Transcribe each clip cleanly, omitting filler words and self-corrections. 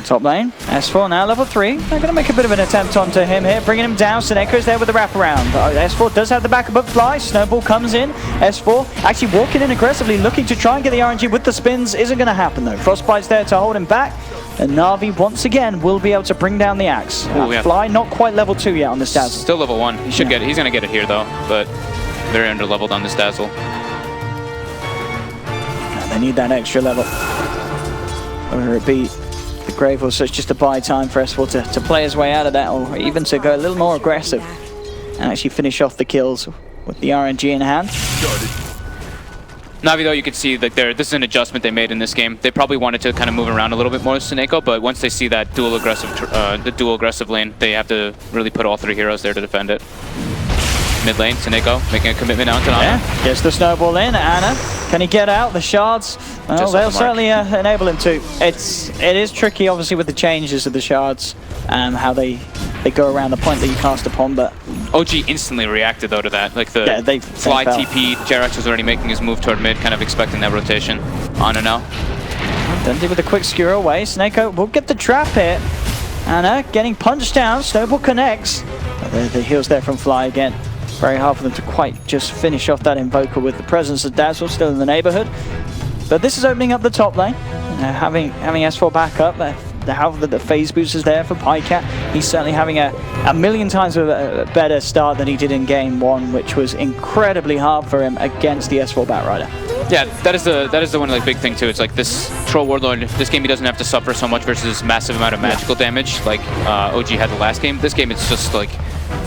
Top lane, S4 now level 3. They're going to make a bit of an attempt onto him here, bringing him down. Seneco's there with the wraparound. S4 does have the backup of Fly. Snowball comes in. S4 actually walking in aggressively, looking to try and get the RNG with the spins. Isn't going to happen though. Frostbite's there to hold him back. And Navi, once again, will be able to bring down the axe. Fly, not quite level 2 yet on this Dazzle. Still level 1. He should get it. He's going to get it here though, but very under-leveled on this Dazzle. And they need that extra level. Whether it be the Grave or such, just a buy time for S4 to play his way out of that, or even to go a little more aggressive and actually finish off the kills with the RNG in hand. Navi, though, you can see that this is an adjustment they made in this game. They probably wanted to kind of move around a little bit more with Seneco, but once they see that dual aggressive lane, they have to really put all 3 heroes there to defend it. Mid lane, Seneco making a commitment out to Anna. Yeah, gets the snowball in. Anna, can he get out? The shards, well, they'll certainly enable him to. It is tricky, obviously, with the changes of the shards, how they go around the point that you cast upon, but OG instantly reacted though to that. Like the Fly TP, Jerax was already making his move toward mid, kind of expecting that rotation. Anna now. Dundee with a quick skewer away. Seneco will get the trap here. Anna getting punched down. Snowball connects. The heals there from Fly again. Very hard for them to quite just finish off that Invoker with the presence of Dazzle still in the neighborhood. But this is opening up the top lane. Having S4 back up, the phase boost is there for Pycat. He's certainly having a million times a better start than he did in game 1, which was incredibly hard for him against the S4 Batrider. Yeah, that is the one like big thing too. It's like this Troll Warlord, this game he doesn't have to suffer so much versus this massive amount of magical damage like OG had the last game. This game it's just like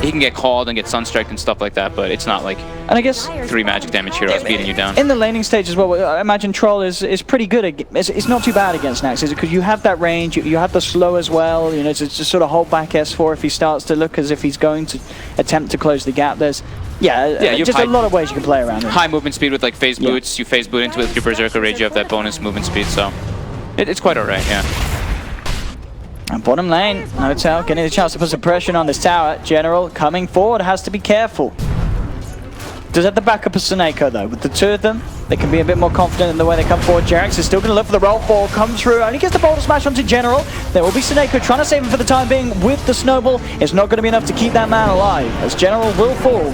he can get called and get sunstriked and stuff like that, but it's not like, and I guess 3 magic damage heroes beating you down. In the laning stage as well, I imagine Troll is pretty good. It's not too bad against Nax, is it? Because you have that range, you have the slow as well, you know, to just sort of hold back S4 if he starts to look as if he's going to attempt to close the gap. There's just a lot of ways you can play around it. High movement speed with like phase boots, you phase boot into it with your Berserker Rage, you have that bonus movement speed, so it's quite alright, yeah. And bottom lane, Notel getting the chance to put some pressure on this tower. General coming forward, has to be careful. Does have the backup of Seneco though. With the 2 of them, they can be a bit more confident in the way they come forward. Jerax is still going to look for the roll fall, come through, only gets the boulder smash onto General. There will be Seneco trying to save him for the time being with the snowball. It's not going to be enough to keep that man alive, as General will fall.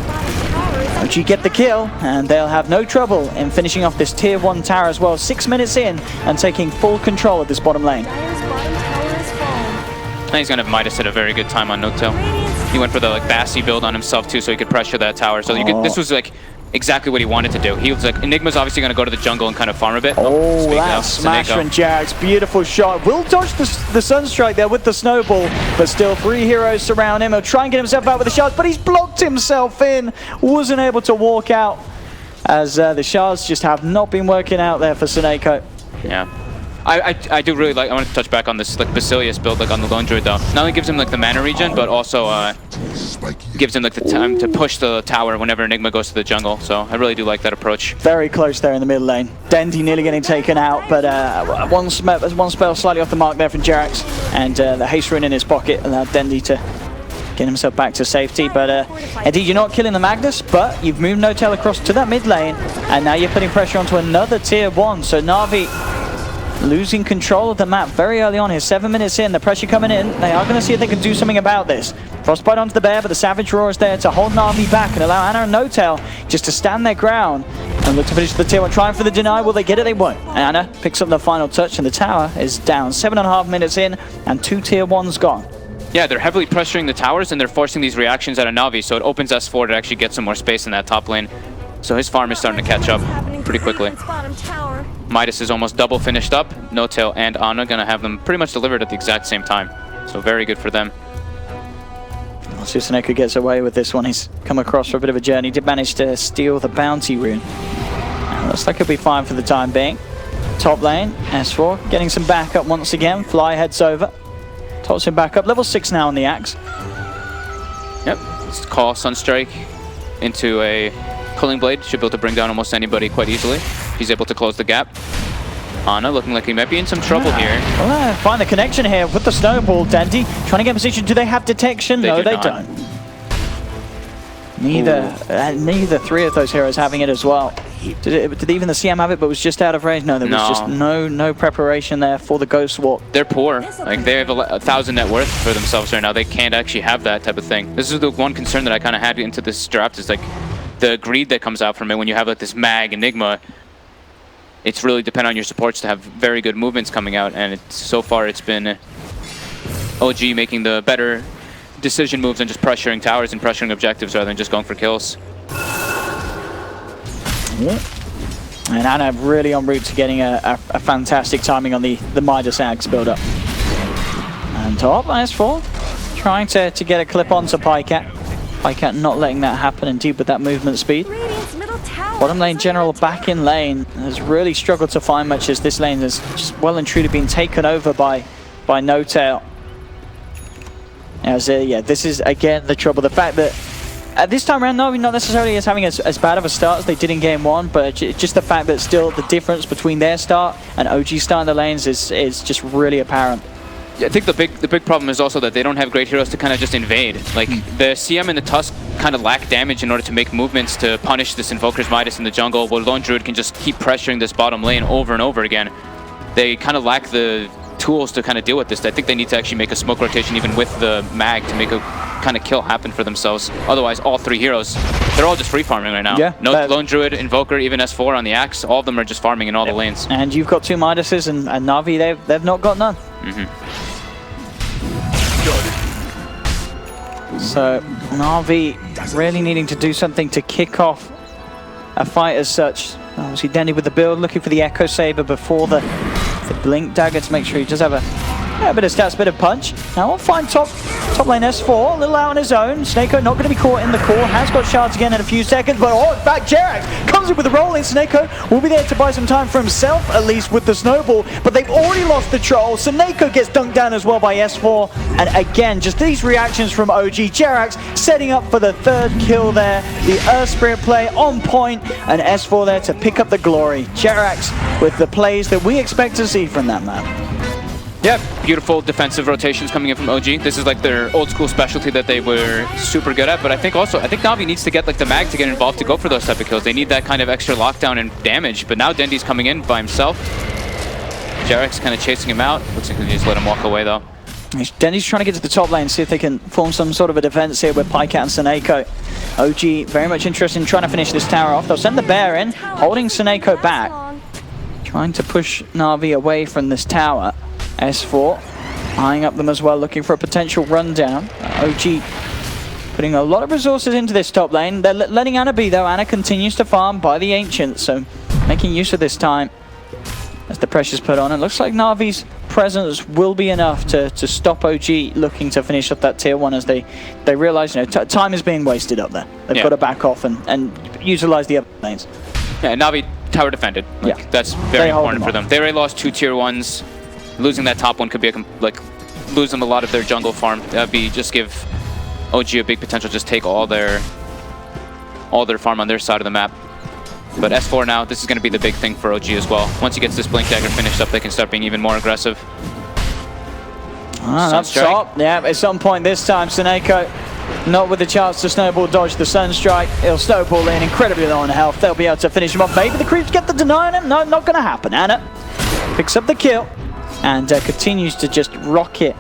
OG get the kill, and they'll have no trouble in finishing off this tier 1 tower as well. 6 minutes in, and taking full control of this bottom lane. And he's going to have Midas at a very good time on Notel. He went for the like Bassi build on himself too, so he could pressure that tower. So this was like exactly what he wanted to do. He was like, Enigma's obviously going to go to the jungle and kind of farm a bit. Oh, that smash from Jax. Beautiful shot. Will dodge the Sunstrike there with the snowball, but still 3 heroes surround him. He'll try and get himself out with the shards, but he's blocked himself in. Wasn't able to walk out as the shards just have not been working out there for Seneco. Yeah. I do really like, I want to touch back on this like Basilius build like on the Lone Druid though. Not only gives him like the mana regen, but also gives him like the time to push the tower whenever Enigma goes to the jungle. So I really do like that approach. Very close there in the middle lane. Dendi nearly getting taken out, but one spell slightly off the mark there from Jerax, and the haste rune in his pocket allowed Dendi to get himself back to safety. But indeed, you're not killing the Magnus, but you've moved Notel across to that mid lane, and now you're putting pressure onto another tier 1. So Navi losing control of the map very early on here. 7 minutes in, the pressure coming in. They are going to see if they can do something about this. Frostbite onto the bear, but the Savage Roar is there to hold Navi back and allow Anna and Notel just to stand their ground and look to finish the tier 1. Trying for the deny. Will they get it? They won't. And Anna picks up the final touch, and the tower is down. 7.5 minutes in, and 2 tier 1s gone. Yeah, they're heavily pressuring the towers, and they're forcing these reactions out of Navi, so it opens S4 to actually get some more space in that top lane. So his farm is starting to catch up pretty quickly. Midas is almost double finished up. Notel and Anna gonna have them pretty much delivered at the exact same time. So very good for them. Well, Seneco gets away with this one. He's come across for a bit of a journey. Did manage to steal the bounty rune. Looks like he'll be fine for the time being. Top lane, S4 getting some backup once again. Fly heads over. Toss him back up. Level 6 now on the axe. Yep. Let's call Sunstrike into a Culling Blade. Should be able to bring down almost anybody quite easily. He's able to close the gap. Anna looking like he might be in some trouble here. Well, find the connection here with the snowball. Dendi trying to get in position. Do they have detection? No, they don't. Neither three of those heroes having it as well. Did even the CM have it, but was just out of range? No, there was just no preparation there for the Ghost Walk. They're poor. Like, they have 1,000 net worth for themselves right now. They can't actually have that type of thing. This is the one concern that I kind of had into this draft, is like the greed that comes out from it when you have like this Mag Enigma. It's really dependent on your supports to have very good movements coming out, and so far it's been OG making the better decision moves and just pressuring towers and pressuring objectives rather than just going for kills. Yeah. And Anna really en route to getting a fantastic timing on the Midas Axe build-up. And top, S4, trying to get a clip onto Pycat. Pycat not letting that happen, indeed, with that movement speed. Bottom lane general back in lane has really struggled to find much, as this lane has just well and truly been taken over by No Tail. As yeah, this is again the trouble. The fact that at this time around, Navi not necessarily as having as bad of a start as they did in game one, but just the fact that still the difference between their start and OG start in the lanes is just really apparent. Yeah, I think the big problem is also that they don't have great heroes to kind of just invade. Like, the CM and the Tusk kind of lack damage in order to make movements to punish this Invoker's Midas in the jungle, while Lone Druid can just keep pressuring this bottom lane over and over again. They kind of lack the tools to kind of deal with this. I think they need to actually make a smoke rotation even with the Mag to make a kind of kill happen for themselves. Otherwise, all three heroes, they're all just free farming right now. Yeah, no Lone Druid, Invoker, even S4 on the Axe, all of them are just farming in all the lanes. And you've got two Midases, and Navi, they've not got none. So Navi really needing to do something to kick off a fight as such. Obviously Dendy with the build, looking for the Echo Saber before the Blink Dagger to make sure he does have a bit of stats, bit of punch. Now we'll find top lane S4, a little out on his own. Snako not going to be caught in the core, has got shards again in a few seconds, but in fact JerAx comes in with a roll in. Snako will be there to buy some time for himself, at least with the snowball, but they've already lost the troll. Snako gets dunked down as well by S4, and again, just these reactions from OG. JerAx setting up for the third kill there, the Earth Spirit play on point, and S4 there to pick up the glory. JerAx with the plays that we expect to see from that man. Yeah, beautiful defensive rotations coming in from OG. This is like their old school specialty that they were super good at, but I think Navi needs to get like the Mag to get involved to go for those type of kills. They need that kind of extra lockdown and damage, but now Dendy's coming in by himself. JerAx kind of chasing him out. Looks like they just let him walk away though. Dendy's trying to get to the top lane, see if they can form some sort of a defense here with Pycat and Snako. OG very much interested in trying to finish this tower off. They'll send the bear in, holding Snako back, trying to push Navi away from this tower. S4 eyeing up them as well, looking for a potential rundown. OG putting a lot of resources into this top lane. They're letting Anna be though. Anna continues to farm by the Ancients, so making use of this time as the pressure's put on. It looks like Navi's presence will be enough to stop OG looking to finish up that tier 1, as they realize, you know, time is being wasted up there. They've got to back off and utilize the other lanes. Yeah, Navi tower defended. Like, that's very important for them. They already lost 2 tier 1s. Losing that top one could be lose them a lot of their jungle farm. That'd be just give OG a big potential, just take all their farm on their side of the map. But S4 now, this is going to be the big thing for OG as well. Once he gets this Blink Dagger finished up, they can start being even more aggressive. Up top, yeah, at some point this time, Snako not with the chance to snowball dodge the Sunstrike. He'll snowball in, incredibly low on health. They'll be able to finish him off. Maybe the creeps get the deny on him. No, not going to happen. Anna picks up the kill and continues to just rocket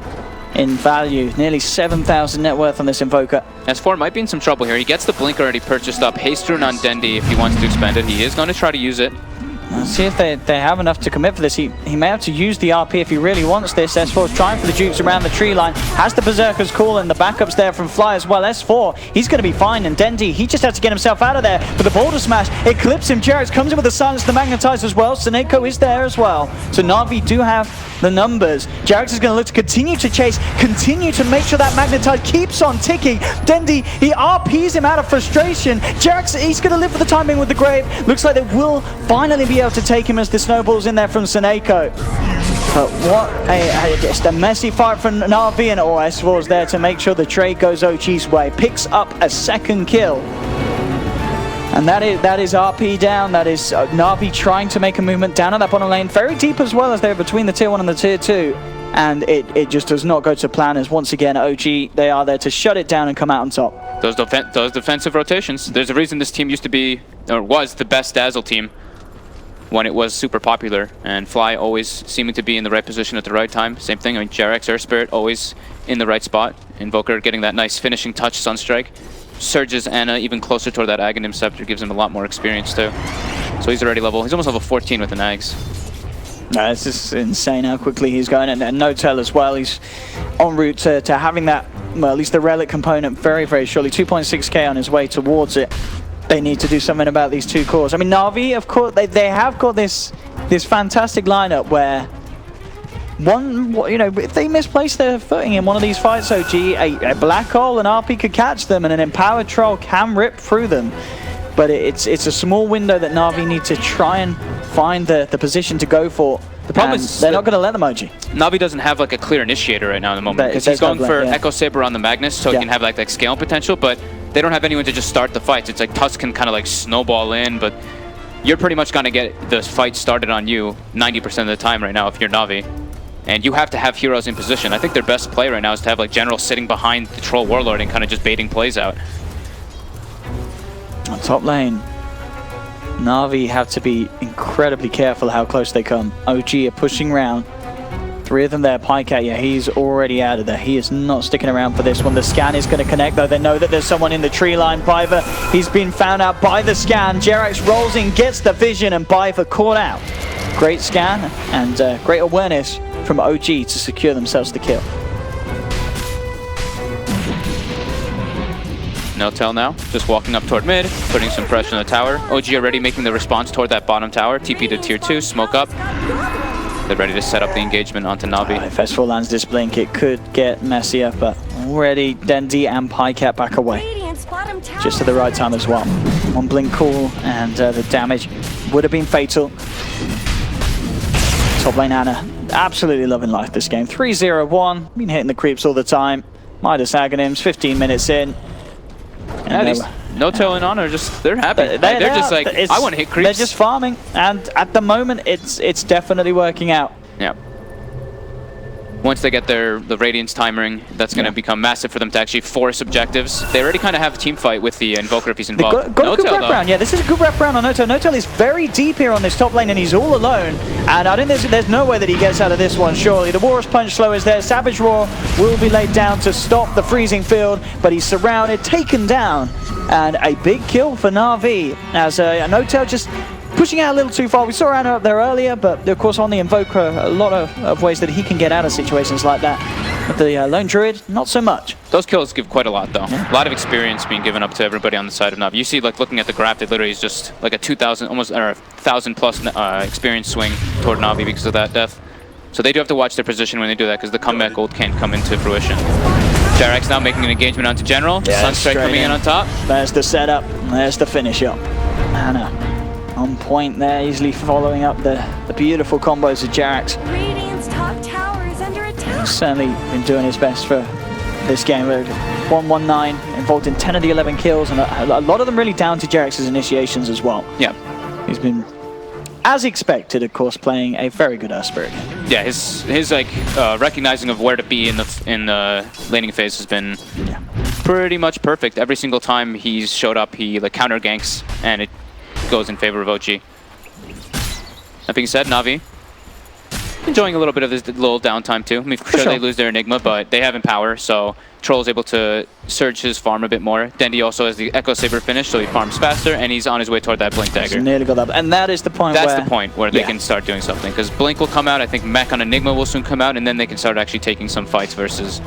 in value. Nearly 7,000 net worth on this Invoker. S4 might be in some trouble here. He gets the Blink already purchased up. Haste Rune on Dendy if he wants to expend it. He is going to try to use it. Let's see if they have enough to commit for this. He may have to use the RP if he really wants this. S4 is trying for the Dukes around the tree line. Has the Berserker's call, and the backups there from Fly as well. S4, he's going to be fine. And Dendy, he just has to get himself out of there. But the Boulder Smash, it clips him. JerAx comes in with the Silence, the Magnetize as well. Snako is there as well. So Navi do have the numbers. JerAx is going to look to continue to chase, continue to make sure that Magnetize keeps on ticking. Dendy, he RPs him out of frustration. JerAx, he's going to live for the timing with the Grave. Looks like they will finally be able to take him as the snowballs in there from Snako. But what just a messy fight from Navi, and S4's there to make sure the trade goes OG's way. Picks up a second kill. And that is RP down. That is Navi trying to make a movement down at that bottom lane. Very deep as well, as they're between the tier 1 and the tier 2. And it just does not go to plan, as once again OG, they are there to shut it down and come out on top. Those defensive rotations. There's a reason this team used to be, or was, the best Dazzle team when it was super popular. And Fly always seeming to be in the right position at the right time. Same thing, I mean, JRX Air Spirit always in the right spot. Invoker getting that nice finishing touch, Sunstrike. Surges Ana even closer toward that Aghanim Scepter, gives him a lot more experience too. So he's already he's almost level 14 with the Nags. No, it's just insane how quickly he's going, and Notel as well. He's en route to having that, well, at least the relic component very, very surely. 2.6k on his way towards it. They need to do something about these two cores. I mean, Navi, of course, they have got this fantastic lineup where one, you know, if they misplace their footing in one of these fights, OG, a Black Hole and RP could catch them, and an Empowered Troll can rip through them. But it's a small window that Navi need to try and find the position to go for. The problem is they're not going to let them, OG. Navi doesn't have like a clear initiator right now in the moment, because he's going for Echo Saber on the Magnus, so he can have like scale potential, but they don't have anyone to just start the fights. It's like Tusk can kind of like snowball in, but you're pretty much going to get the fight started on you 90% of the time right now if you're Navi. And you have to have heroes in position. I think their best play right now is to have like General sitting behind the Troll Warlord and kind of just baiting plays out. On top lane, Navi have to be incredibly careful how close they come. OG are pushing round. 3 of them there. Pycat, yeah, he's already out of there. He is not sticking around for this one. The scan is going to connect, though. They know that there's someone in the tree line. Biver, he's been found out by the scan. JRX rolls in, gets the vision, and Biver caught out. Great scan and great awareness from OG to secure themselves the kill. Notel now, just walking up toward mid, putting some pressure on the tower. OG already making the response toward that bottom tower. TP to tier 2, smoke up. They're ready to set up the engagement onto Navi. If S4 lands this blink, it could get messier, but already Dendi and Pycat back away. Just at the right time as well. One blink call, and the damage would have been fatal. Top lane Ana, absolutely loving life this game. 3-0-1, been hitting the creeps all the time. Midas Aghanims, 15 minutes in. And Notel and Ana are just, they're happy. They're just like, I want to hit creeps. They're just farming, and at the moment, it's definitely working out. Yeah. Once they get the Radiance timering, that's going to become massive for them to actually force objectives. They already kind of have a team fight with the Invoker if he's involved. Got a good rep round. Yeah, this is a good rep round on Notel. Notel is very deep here on this top lane, and he's all alone. And I think there's no way that he gets out of this one, surely. The Walrus Punch slow is there. Savage Roar will be laid down to stop the freezing field, but he's surrounded, taken down. And a big kill for Navi, as Notel just pushing out a little too far. We saw Ana up there earlier, but of course on the Invoker, a lot of ways that he can get out of situations like that. But the Lone Druid, not so much. Those kills give quite a lot, though. Yeah. A lot of experience being given up to everybody on the side of Navi. You see, like, looking at the graph, it literally is just like a 2,000, almost, or 1,000 plus experience swing toward Navi because of that death. So they do have to watch their position when they do that, because the comeback gold can't come into fruition. JRX now making an engagement onto General. Yeah, Sunstrike coming in on top. There's the setup. There's the finish up. Ana on point there, easily following up the beautiful combos of JRX. Radiant's top tower is under attack. He's certainly been doing his best for this game. 119, involved in 10 of the 11 kills, and a lot of them really down to JRX's initiations as well. Yeah. He's been, as expected, of course, playing a very good Spirit game. Yeah, his like recognizing of where to be in the laning phase has been pretty much perfect. Every single time he's showed up, he like counter ganks, and it goes in favor of OG. That being said, Navi enjoying a little bit of this little downtime too. I mean, for sure they lose their Enigma, but they have Empower, so Troll's able to surge his farm a bit more. Dendi also has the Echo Saber finish, so he farms faster, and he's on his way toward that Blink Dagger. He's nearly got that, and that is the point where they can start doing something, because Blink will come out, I think Mech on Enigma will soon come out, and then they can start actually taking some fights versus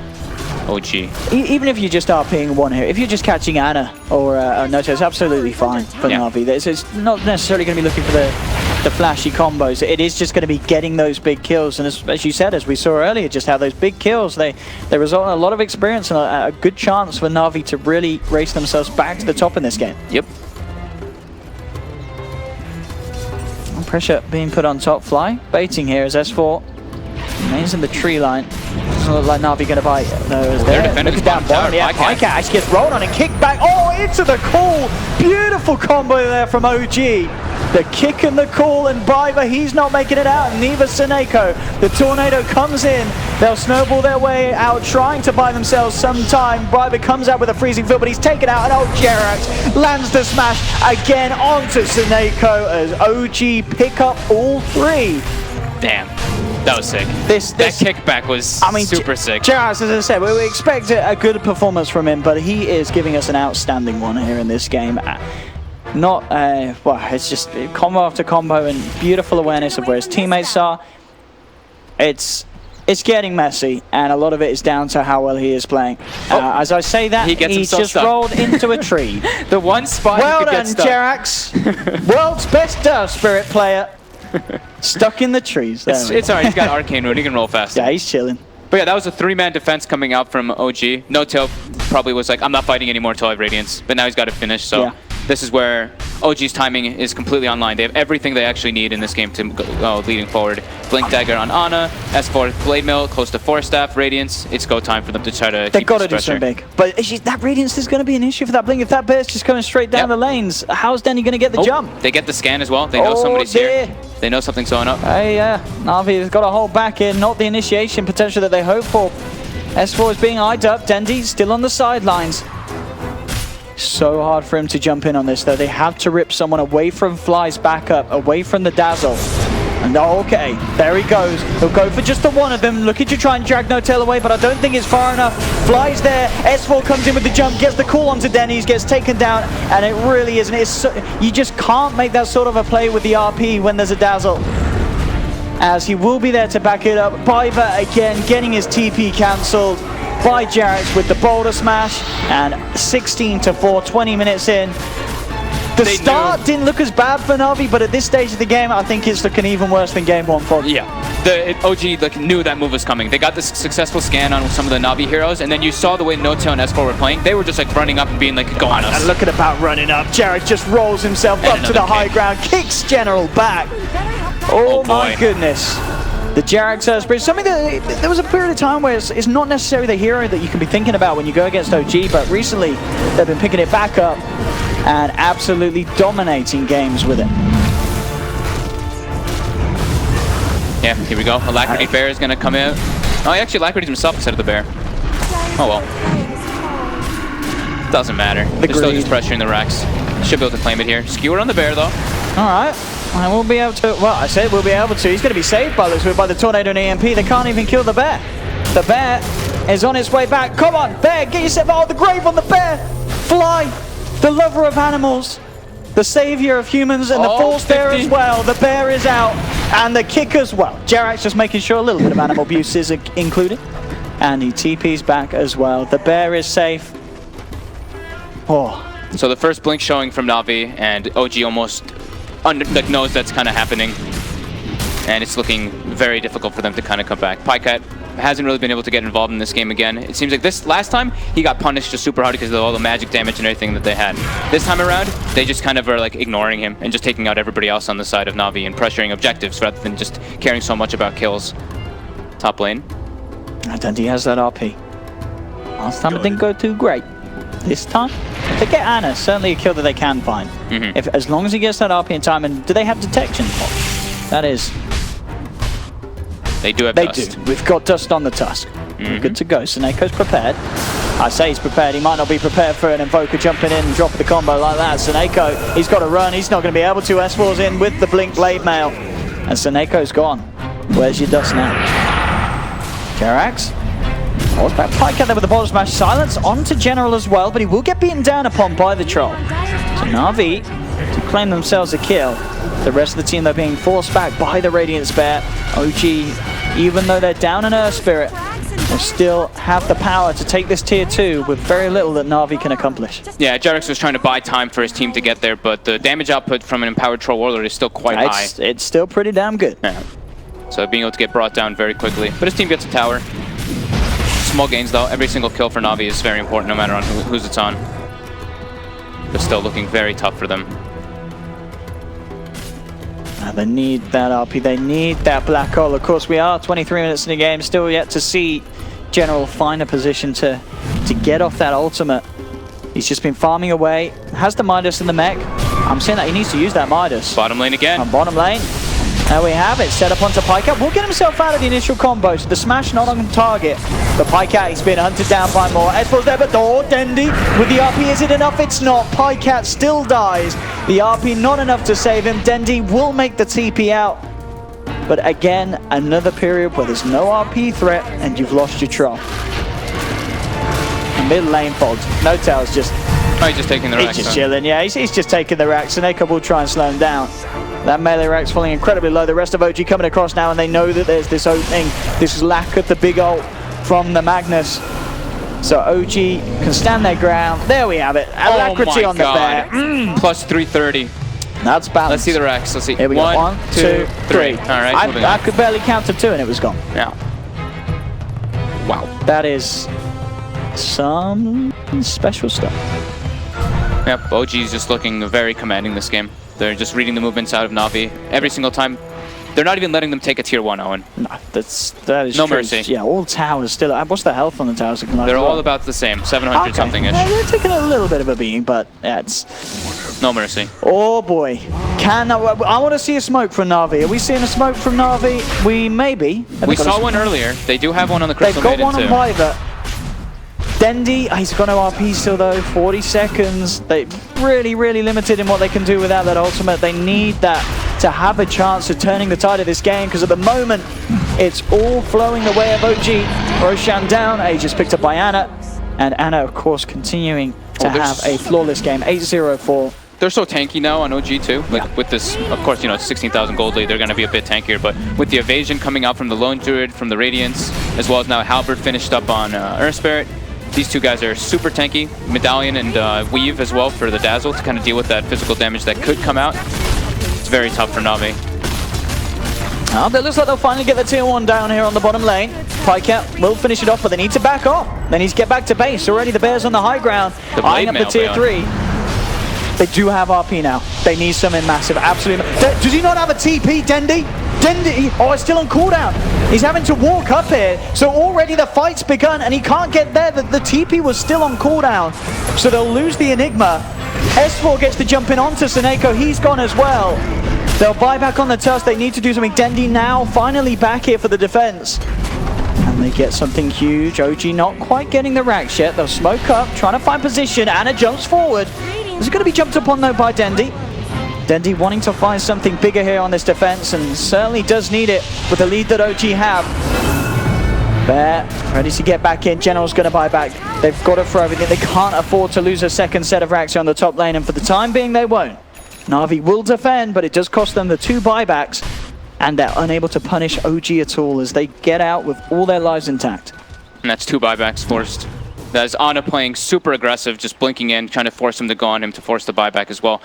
OG. Even if you're just RPing one here, if you're just catching Ana or Noto, it's absolutely fine for Navi. It's not necessarily going to be looking for the flashy combos. It is just going to be getting those big kills, and as you said, as we saw earlier, just how those big kills, they result in a lot of experience and a good chance for Navi to really race themselves back to the top in this game. Yep. Pressure being put on top. Fly baiting here as S4 remains in the tree line. Doesn't look like Navi going to bite. No, it's there. Look at that bottom. Yeah, Pycat actually gets rolled on and kicked back. Oh, into the cool, beautiful combo there from OG. The kick and the call, and Biber, he's not making it out, and neither Seneko. The tornado comes in. They'll snowball their way out, trying to buy themselves some time. Biber comes out with a freezing field, but he's taken out, and Jerax lands the smash again onto Seneko as OG pick up all 3. Damn. That was sick. That kickback was super sick. Jerax, as I said, we expect a good performance from him, but he is giving us an outstanding one here in this game. Not, well, it's just combo after combo and beautiful awareness of where his teammates are. It's getting messy, and a lot of it is down to how well he is playing. As I say that, he just rolled into a tree. The one spot well he could done, get stuck. Jerax. World's best Earth Spirit player. Stuck in the trees. It's alright, he's got Arcane Rune, he can roll fast. Yeah, he's chilling. But yeah, that was a 3-man defense coming out from OG. No Tail probably was like, I'm not fighting anymore until I have Radiance. But now he's got to finish, so yeah. This is where OG's timing is completely online. They have everything they actually need in this game to go leading forward. Blink Dagger on Ana, S4 Blade Mill, close to 4-staff, Radiance. It's go time for them to try to They've got to do something big. But that Radiance is going to be an issue for that Blink. If that Bear's just going straight down the lanes, how's Denny going to get the jump? They get the scan as well. They know somebody's here. They know something's going up. Hey, Navi has got to hold back in, not the initiation potential that they hope for. S4 is being eyed up. Dendy still on the sidelines. So hard for him to jump in on this, though. They have to rip someone away from Fly's backup, away from the Dazzle. And okay, there he goes. He'll go for just the one of them, looking to try and drag No Tail away, but I don't think it's far enough. Fly's there. S4 comes in with the jump, gets the call onto Denny's, gets taken down, and it really isn't. You just can't make that sort of a play with the RP when there's a Dazzle, as he will be there to back it up. Biver again getting his TP cancelled by Jerax with the boulder smash, and 16-4, 20 minutes in. The start didn't look as bad for Navi, but at this stage of the game, I think it's looking even worse than game 1 for them. Yeah, the OG knew that move was coming. They got this successful scan on some of the Navi heroes, and then you saw the way No Tail and S4 were playing. They were just like running up and being like, go on us. And look at about running up. Jerax just rolls himself up to the high ground, kicks General back. Oh my goodness. The Jerax Spirit, something that there was a period of time where it's not necessarily the hero that you can be thinking about when you go against OG, but recently they've been picking it back up and absolutely dominating games with it. Yeah, here we go. Alacrity Bear is going to come in. Oh, he actually Alacrity's himself instead of the Bear. Oh well. Doesn't matter. They're still just pressuring the Rex. Should be able to claim it here. Skewer on the Bear though. Alright. And we'll be able to, well, I said we'll be able to. He's going to be saved by this, by the Tornado and EMP. They can't even kill the Bear. The Bear is on its way back. Come on, Bear, get yourself out of the grave on the Bear. Fly, the lover of animals, the savior of humans, and the Force Bear as well. The Bear is out, and the kick as well. Jerax just making sure a little bit of animal abuse is included. And he TP's back as well. The Bear is safe. Oh. So the first blink showing from Navi, and OG almost knows that's kind of happening, and it's looking very difficult for them to kind of come back. Pycat hasn't really been able to get involved in this game again. It seems like this last time he got punished just super hard because of all the magic damage and everything that they had. This time around, they just kind of are like ignoring him and just taking out everybody else on the side of Navi and pressuring objectives rather than just caring so much about kills. Top lane. And he has that RP. Last time it didn't go too great. This time, if they get Ana, certainly a kill that they can find. As long as he gets that RP in time, and do they have detection? That is. They do have dust. They do. We've got dust on the Tusk. We're good to go. Seneco's prepared. I say he's prepared. He might not be prepared for an Invoker jumping in and dropping the combo like that. Seneko, he's got to run. He's not going to be able to. S4's in with the Blink Blade Mail. And Seneco's gone. Where's your dust now? Jerax. Horseback Pycat there with the bottom smash. Silence onto General as well, but he will get beaten down upon by the Troll. So Navi to claim themselves a kill. The rest of the team, though, being forced back by the Radiant Bear. OG, even though they're down in Earth Spirit, will still have the power to take this tier 2 with very little that Navi can accomplish. Yeah, Jerax was trying to buy time for his team to get there, but the damage output from an Empowered Troll Warlord is still quite high. It's still pretty damn good. Yeah. So being able to get brought down very quickly. But his team gets a tower. Small gains though. Every single kill for Navi is very important no matter on whose it's on. But still looking very tough for them. They need that RP, they need that black hole. Of course, we are 23 minutes in the game, still yet to see General find a position to get off that ultimate. He's just been farming away, has the Midas in the mech, I'm saying that he needs to use that Midas. Bottom lane again. On bottom lane. There we have it. Set up onto Pikeout. Will get himself out of the initial combo. So the smash not on target. But Pikeout, he's been hunted down by more. S4's there, but Dendi with the RP. Is it enough? It's not. Pikeout still dies. The RP not enough to save him. Dendi will make the TP out. But again, another period where there's no RP threat and you've lost your trough. Mid lane fold. No tails, just... Oh, he's just taking the Rex. He's just chilling, yeah. He's just taking the Rex. Seneca will try and slow him down. That melee Rex falling incredibly low. The rest of OG coming across now, and they know that there's this opening, this lack of the big ult from the Magnus. So OG can stand their ground. There we have it. Alacrity on the bear. Plus 330. That's balanced. Let's see the Rex. Let's see. Here we go. 1, 2, 3. All right. I could barely count to 2 and it was gone. Yeah. Wow. That is some special stuff. Yep. OG's just looking very commanding this game. They're just reading the movements out of Navi every single time. They're not even letting them take a tier 1, Owen. No, that is no true. mercy. Yeah, all towers still. What's the health on the towers? They're all about the same, 700 something-ish. Yeah, they're taking a little bit of a beating, but yeah, it's... No mercy. Oh boy. I want to see a smoke from Navi. Are we seeing a smoke from Navi? We may be. We saw one earlier. They do have one on the Crystal Maiden too. They've got one on too. Pivot. Dendi, he's got no RP still though, 40 seconds. They really limited in what they can do without that ultimate. They need that to have a chance of turning the tide of this game, because at the moment, it's all flowing the way of OG. Roshan down, just picked up by Anna. And Anna, of course, continuing to have a flawless game, 8-0-4. They're so tanky now on OG too. Like with this, of course, you know, 16,000 gold lead, they're going to be a bit tankier. But with the evasion coming out from the Lone Druid, from the Radiance, as well as now Halberd finished up on Earth Spirit, these two guys are super tanky. Medallion and Weave as well for the Dazzle to kind of deal with that physical damage that could come out. It's very tough for Navi. It looks like they'll finally get the tier 1 down here on the bottom lane. Pikeout will finish it off, but they need to back off. They need to get back to base. Already the Bears on the high ground, eyeing up the tier 3. They do have RP now. They need something massive, absolutely. Does he not have a TP, Dendi? Dendi, oh, it's still on cooldown. He's having to walk up here. So already the fight's begun and he can't get there. The TP was still on cooldown. So they'll lose the Enigma. S4 gets to jump in onto Seneko. He's gone as well. They'll buy back on the Tusk. They need to do something. Dendi now finally back here for the defense. And they get something huge. OG not quite getting the racks yet. They'll smoke up, trying to find position. Anna jumps forward. Is it going to be jumped upon though by Dendi? Dendi wanting to find something bigger here on this defense, and certainly does need it with the lead that OG have. Bear ready to get back in. General's going to buy back. They've got it for everything. They can't afford to lose a second set of racks on the top lane, and for the time being they won't. Navi will defend, but it does cost them the 2 buybacks, and they're unable to punish OG at all as they get out with all their lives intact. And that's 2 buybacks forced. That is Ana playing super aggressive, just blinking in, trying to force him to go on him to force the buyback as well.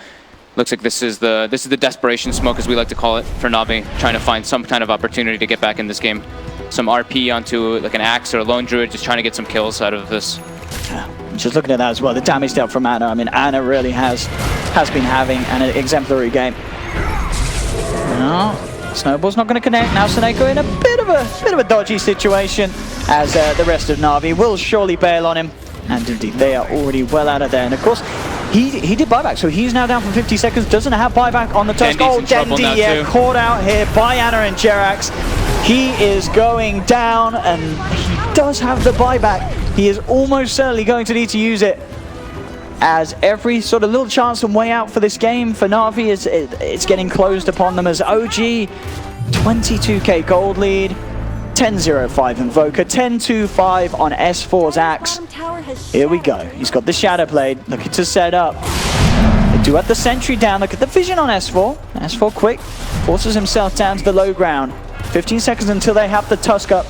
Looks like this is the desperation smoke, as we like to call it, for Navi, trying to find some kind of opportunity to get back in this game. Some RP onto like an Axe or a Lone Druid, just trying to get some kills out of this. Yeah, just looking at that as well, the damage dealt from Ana. I mean, Ana really has been having an exemplary game. No, Snowball's not going to connect. Now Seneko in a bit of a dodgy situation, as the rest of Navi will surely bail on him. And indeed, they are already well out of there. And of course, he did buyback, so he's now down for 50 seconds. Doesn't have buyback on the Tusk. Oh, Dendi, yeah, caught out here by Ana and Jerax. He is going down, and he does have the buyback. He is almost certainly going to need to use it, as every sort of little chance and way out for this game for Navi is it's getting closed upon them, as OG 22k gold lead, 10-0-5 Invoker, 10-2-5 on S4's Axe. Here we go. He's got the Shadow Blade, looking to set up. They do have the Sentry down. Look at the vision on S4. S4 quick, forces himself down to the low ground. 15 seconds until they have the Tusk up.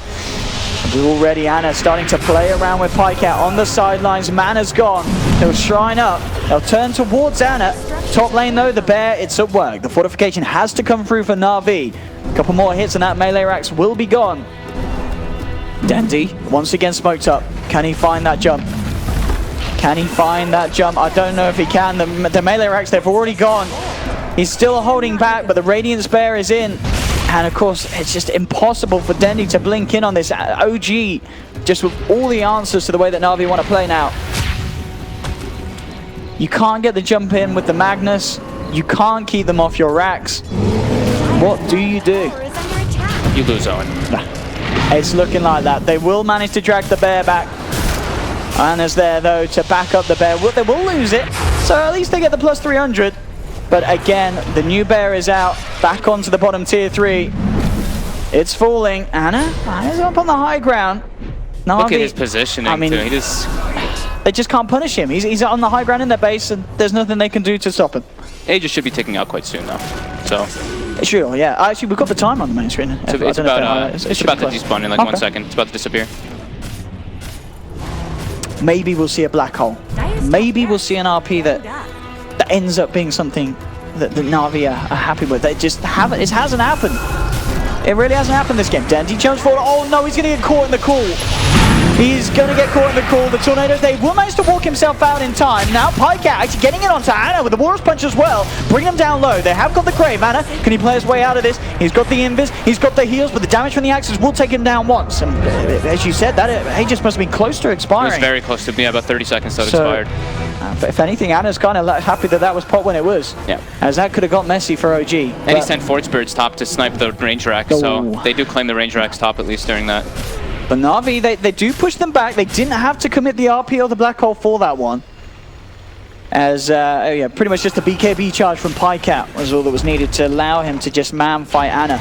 Already Ana starting to play around with Pikeout on the sidelines. Mana's gone. He'll shrine up. They'll turn towards Ana. Top lane though, the Bear, it's at work. The fortification has to come through for Navi. A couple more hits and that melee racks will be gone. Dendi once again smoked up. Can he find that jump? Can he find that jump? I don't know if he can. The melee racks, they've already gone. He's still holding back, but the Radiance Bear is in. And of course, it's just impossible for Dendi to blink in on this OG, just with all the answers to the way that Navi want to play now. You can't get the jump in with the Magnus. You can't keep them off your racks. What do you do? Tower is under attack. You lose, Owen. It's looking like that. They will manage to drag the bear back. Anna's there, though, to back up the bear. They will lose it, so at least they get the plus 300. But again, the new bear is out, back onto the bottom tier 3. It's falling. Anna's up on the high ground. Navi, Look at his positioning, I mean, too. He just... They just can't punish him. He's on the high ground in their base, and there's nothing they can do to stop him. Aegis should be taking out quite soon, though. So... Sure, yeah. Actually, we've got the time on the main screen. It's about to despawn in like 1 second. It's about to disappear. Maybe we'll see a black hole. Maybe we'll see an RP that ends up being something that the Navi are happy with. They just haven't. It hasn't happened. It really hasn't happened this game. Dendy jumps forward. Oh no, he's going to get caught in the cool. He's going to get caught in the cool. The Tornadoes, they will manage to walk himself out in time. Now Pikecat actually getting it onto Anna with the Warriors Punch as well. Bring him down low. They have got the Crave. Anna, can he play his way out of this? He's got the Invis. He's got the heals, but the damage from the axes will take him down once. And as you said, that Aegis must have been close to expiring. It was very close to being about 30 seconds till it expired. But if anything, Anna's kind of happy that that was pop when it was. Yeah. As that could have got messy for OG. And he sent Fort Spirit's top to snipe the range rack, so they do claim the range rack's top at least during that. But Navi, they do push them back. They didn't have to commit the RP or the black hole for that one. As, yeah, pretty much just a BKB charge from Pikecat was all that was needed to allow him to just man fight Anna.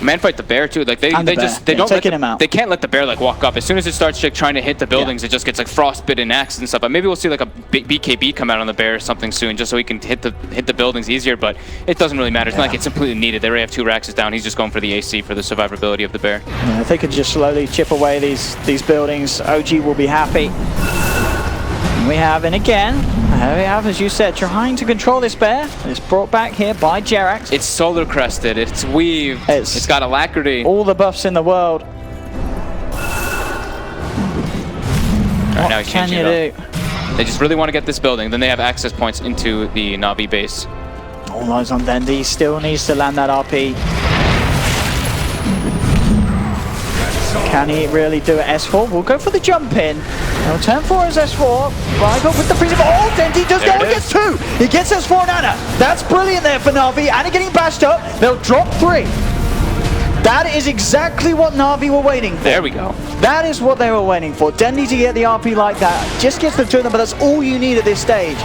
Man fight the bear too. Like they don't taking him out. They can't let the bear like walk up. As soon as it starts like, trying to hit the buildings, it just gets like frostbitten axes and stuff. But maybe we'll see like a BKB come out on the bear or something soon, just so he can hit the buildings easier. But it doesn't really matter. It's not like it's completely needed. They already have 2 Raxes down. He's just going for the AC for the survivability of the bear. Yeah, if they could just slowly chip away these buildings, OG will be happy. And we have, and again, there we have, as you said, trying to control this bear. It's brought back here by Jerax. It's solar crested. It's weaved. It's got alacrity. All the buffs in the world. Right, now he's What can you do? They just really want to get this building. Then they have access points into the Navi base. All eyes on Dendy. Still needs to land that RP. Can he really do it? S4 will go for the jump in. He'll turn for his S4. Rival with the freeze. Oh, Dendy does go and gets 2. He gets S4 and Anna. That's brilliant there for Navi. Anna getting bashed up. They'll drop 3. That is exactly what Navi were waiting for. There we go. That is what they were waiting for. Dendy to get the RP like that. Just gets the 2 of them, but that's all you need at this stage.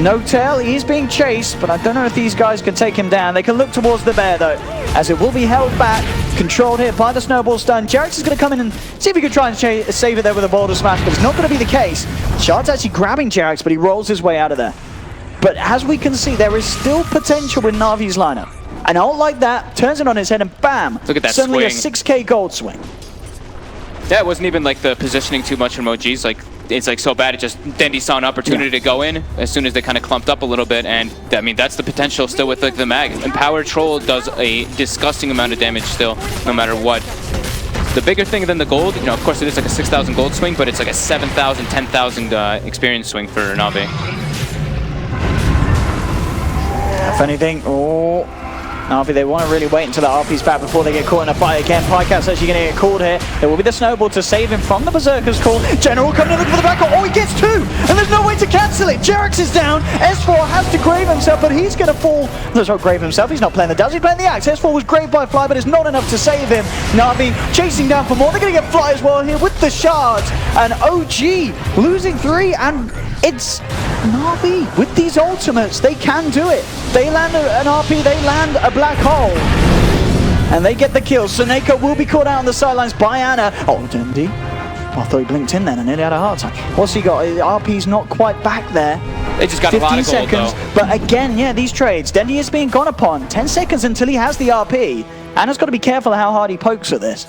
No tail, he is being chased, but I don't know if these guys can take him down. They can look towards the bear though, as it will be held back, controlled here by the snowball stun. Jerax is going to come in and see if he can try and save it there with a boulder smash, but it's not going to be the case. Shard's actually grabbing Jerax, but he rolls his way out of there. But as we can see, there is still potential with Navi's lineup. An ult like that turns it on his head and bam! Look at that suddenly swing. A 6k gold swing. Yeah, it wasn't even like the positioning too much from OG's. Like it's like so bad. It just Dendy saw an opportunity to go in as soon as they kind of clumped up a little bit, and I mean that's the potential still with like the mag. Empowered Troll does a disgusting amount of damage still, no matter what. The bigger thing than the gold, you know, of course it is like a 6,000 gold swing, but it's like a 7,000, 10,000 experience swing for Navi. If anything, Navi, they want to really wait until the RP's back before they get caught in a fight again. Pikeat's actually going to get called here. There will be the snowball to save him from the Berserker's call. General coming in looking for the back. Oh, he gets 2! And there's no way to cancel it. Jerax is down. S4 has to grave himself, but he's going to fall. There's no grave himself. He's not playing the Daz. He's playing the Axe. S4 was graved by Fly, but it's not enough to save him. Navi chasing down for more. They're going to get Fly as well here with the shards. And OG losing 3, and it's Navi with these ultimates. They can do it. They land an RP, they land a black hole. And they get the kill. Soneko will be caught out on the sidelines by Anna. Oh, Dendy. I thought he blinked in then and nearly had a heart attack. What's he got? RP's not quite back there. They just got a lot of gold, seconds, though. But again, yeah, these trades. Dendy is being gone upon. 10 seconds until he has the RP. Anna's got to be careful how hard he pokes at this.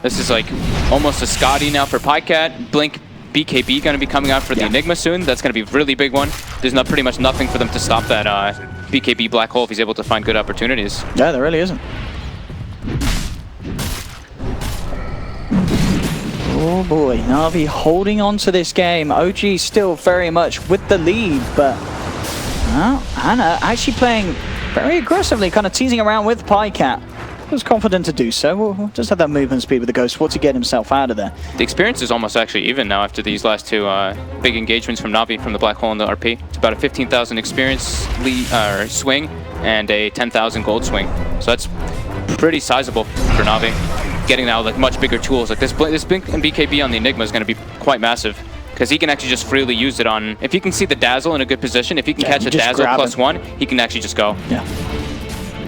This is like almost a Scotty now for Pikecat. Blink BKB going to be coming out for the Enigma soon. That's going to be a really big one. There's not pretty much nothing for them to stop that BKB black hole if he's able to find good opportunities. Yeah, there really isn't. Oh boy, Navi holding on to this game. OG still very much with the lead, but well, Anna actually playing very aggressively, kind of teasing around with Pikecat. feels confident to do so. We'll just have that movement speed with the Ghost War to get himself out of there. The experience is almost actually even now after these last two big engagements from Navi from the Black Hole and the RP. It's about a 15,000 experience swing and a 10,000 gold swing. So that's pretty sizable for Navi. Getting now like much bigger tools. Like this Blink and BKB on the Enigma is going to be quite massive. Because he can actually just freely use it on... If he can see the Dazzle in a good position, if he can catch a Dazzle +1, he can actually just go. Yeah.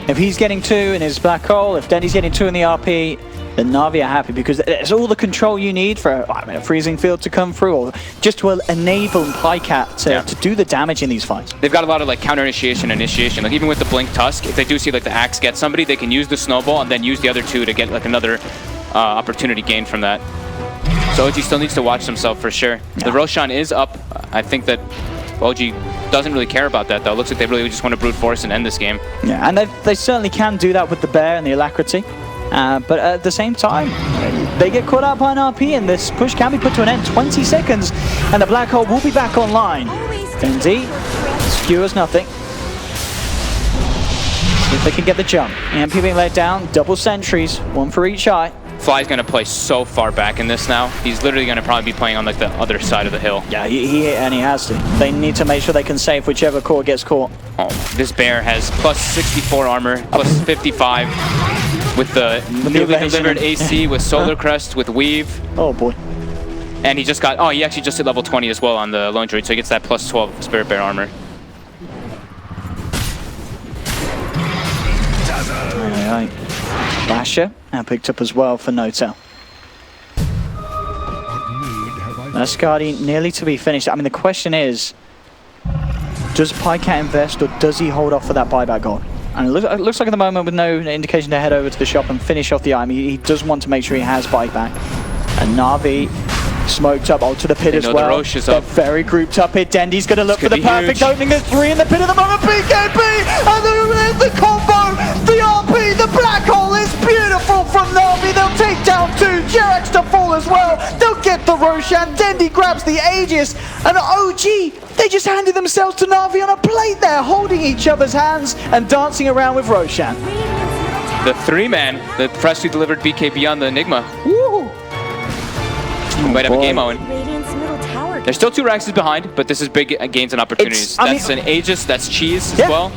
If he's getting 2 in his Black Hole, if Denny's getting 2 in the RP, then Navi are happy because it's all the control you need for a freezing field to come through, or just to enable PyCat to do the damage in these fights. They've got a lot of like counter initiation. Like even with the Blink Tusk, if they do see like the Axe get somebody, they can use the Snowball and then use the other 2 to get like another opportunity gain from that. So OG still needs to watch himself for sure. The Roshan is up. I think that OG doesn't really care about that though. Looks like they really just want to brute force and end this game. Yeah, and they certainly can do that with the Bear and the Alacrity. But at the same time, they get caught out by an RP and this push can be put to an end. 20 seconds and the Black Hole will be back online. Dendy skewers nothing. See if they can get the jump. EMP being laid down, double sentries, 1 for each eye. Fly's going to play so far back in this now. He's literally going to probably be playing on like the other side of the hill. Yeah, he has to. They need to make sure they can save whichever core gets caught. Oh, this Bear has +64 armor, +55 with the newly delivered AC, with Solar Crest, with Weave. Oh boy. And he just got, he actually just hit level 20 as well on the Lone Druid, so he gets that +12 Spirit Bear armor. Basher now picked up as well for Notel. Ascardi nearly to be finished. I mean, the question is, does PyCat invest or does he hold off for that buyback gold? And it looks like at the moment with no indication to head over to the shop and finish off the item, he does want to make sure he has buyback. And Navi smoked up to the pit as well. The Roche is up. They're very grouped up here. Dendy's going to look for the perfect opening. There's 3 in the pit at the moment. BKB! And the combo! The RP! The Black Hole is beautiful from Navi. They'll take down 2. Jerax to fall as well. They'll get the Roshan. Dendy grabs the Aegis. And OG, they just handed themselves to Navi on a plate there, holding each other's hands and dancing around with Roshan. The 3-man, the freshly delivered BKB on the Enigma. Woo! We might have a game, Owen. Radiant's middle tower. There's still 2 Raxes behind, but this is big gains and opportunities. That's an Aegis, that's Cheese as well.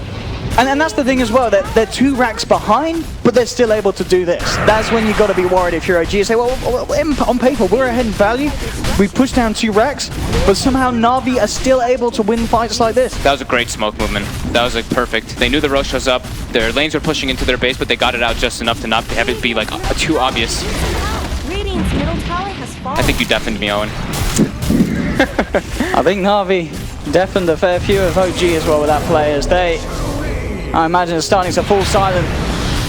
And that's the thing as well, that they're 2 racks behind, but they're still able to do this. That's when you've got to be worried if you're OG. You say, well, on paper, we're ahead in value. We pushed down 2 racks, but somehow Navi are still able to win fights like this. That was a great smoke movement. That was like perfect. They knew the Roche was up. Their lanes were pushing into their base, but they got it out just enough to not have it be like too obvious. Radiant's middle tower has fallen. I think you deafened me, Owen. I think Navi deafened a fair few of OG as well with that play, as they, I imagine, are starting to fall silent.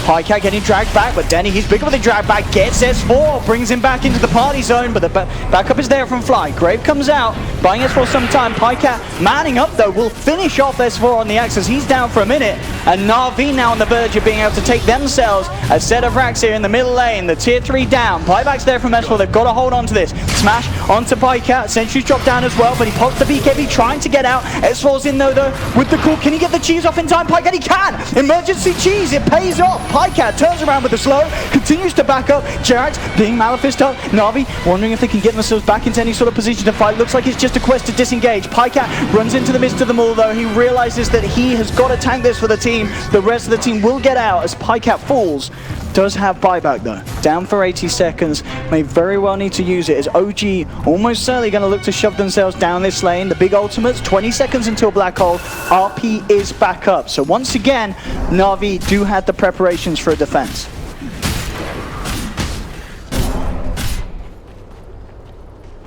PyCat getting dragged back, but Denny, he's bigger with the drag back, gets S4, brings him back into the party zone, but the backup is there from Fly. Grave comes out, buying S4 some time. PyCat manning up though, will finish off S4 on the axis. He's down for a minute, and Navi now on the verge of being able to take themselves a set of racks here in the middle lane. The tier 3 down, buyback's there from S4, they've got to hold on to this. Smash onto PyCat, Sentry's dropped down as well, but he pops the BKB trying to get out. S4's in though with the call. Can he get the cheese off in time? PyCat, he can! Emergency cheese, it pays off. PyCat turns around with the slow, continues to back up. Jerax being Malefist up. Navi wondering if they can get themselves back into any sort of position to fight. Looks like it's just a quest to disengage. PyCat runs into the midst of them all though. He realizes that he has got to tank this for the team. The rest of the team will get out as PyCat falls. Does have buyback though. Down for 80 seconds. May very well need to use it as OG almost certainly going to look to shove themselves down this lane. The big ultimates, 20 seconds until Black Hole. RP is back up. So once again, Navi do have the preparations for a defense.